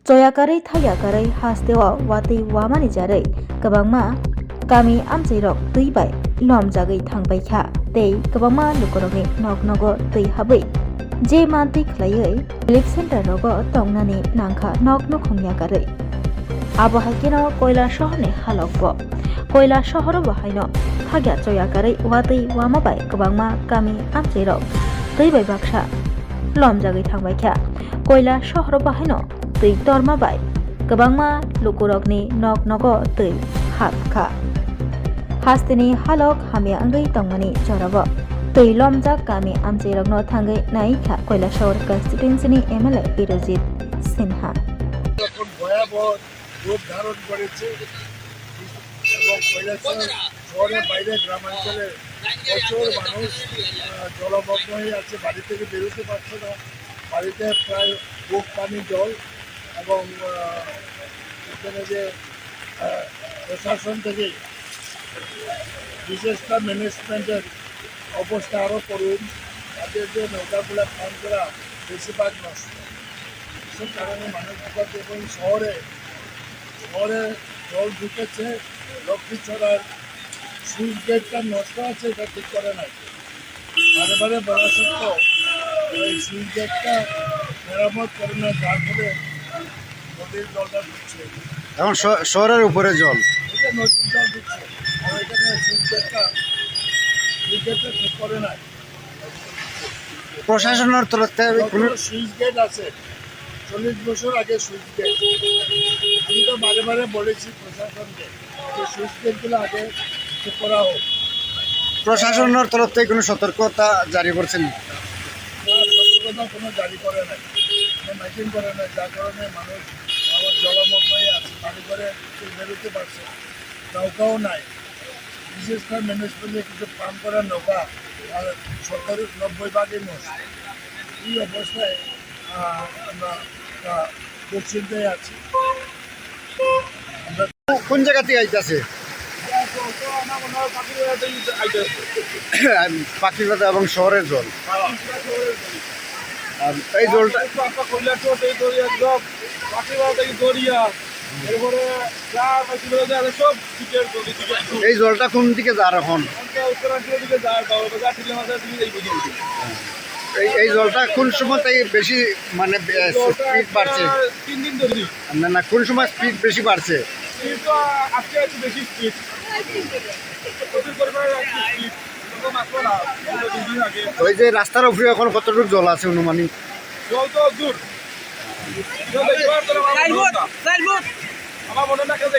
Joyakarai thayakarai hastewa watui wamani jarai kwbangma kami amchairok tui bai lomjagai thangbai kha tei kwbangma lukorokni noknogo tui habai je mantui khlaioi relief center rogo tongnani nangkha nokno khongyakarei abo haikeno koila shahorni halokbo koila shahoro bahaino thagya joyakarai watui wama bai kwbangma kami amchairok tui bai baksa lomjagai thangbai kha koila shahoro bahaino tui torma bai kwbangma lukurokni noknogo tui habkha hastini halok hamya angai tongmani jorabo tui lomjak kami amchairokno thangai naikha Kailashahar কনস্টিটিউয়েন্সিনি MLA Birajit Sinha এখন ভয়াবহ রূপ ধারণ করেছে এবং কৈলাসহর শহরের বাইরে গ্রামাঞ্চলে প্রচুর মানুষ জলমগ্ন হয়ে আছে, বাড়ি থেকে বেরোতে পারছে না, বাড়িতে প্রায় বুক পানি জল এবং এখানে যে প্রশাসন থেকে বিশেষ করে ম্যানেজমেন্টের অবস্থা আরও করুন, তাদের যে নৌকাগুলো ফান করা বেশিরভাগ নষ্ট, সে কারণে মানুষ এবং শহরে জল ঢুকেছে। লক্ষ্মীছড়ার সুইচ গেটটা নষ্ট আছে, এটা ঠিক করে নাই, বারে বারে বলা সত্ত্বেও ওই সুইচ গেটটা মেরামত করে না, যার ফলে নদীর জলটা ঢুকছে। এখন শহরের উপরে জল, এটা নদীর জল ঢুকছে আর এখানে সুইচ গেটটা ঠিক করে নাই। প্রশাসনের তরফ থেকে কোনো সুইচ গেট আছে, 40 বছর আগে সুইচ গেট। আমি তো বারে বারে বলেছি প্রশাসনকে যে সুইচ গেটগুলো আগে ঠিক করা হোক। প্রশাসনের তরফ থেকে কোনো সতর্কতা জারি করছেন? সতর্কতা কোনো জারি করে নাই, মাইকিং করে নাই, যার কারণে মানুষ আবার জলমগ্ন হয়ে আছে, বাড়ি করে বেরোতে পারছে, নৌকাও নাই। বিশেষ করে ম্যানেজমেন্টে কিছু পান করার নৌকা 70-90 ভাগই নষ্ট। এই অবস্থায় আমরা দুশ্চিন্তায় আছি। কোন জায়গা থেকে আইতেছে? পাখিবাদা এবং শহরের জল। আর এই জলটা এই জলটা কোন দিকে যার এখন? এই জলটা কোন সময় তাই বেশি মানে স্পিড বাড়ছে? না না, কোন সময় স্পিড বেশি বাড়ছে? ওই যে রাস্তার উপরে এখন কতটুকু জল আছে অনুমানিক? জল তো দূর আমার মনে না কেউ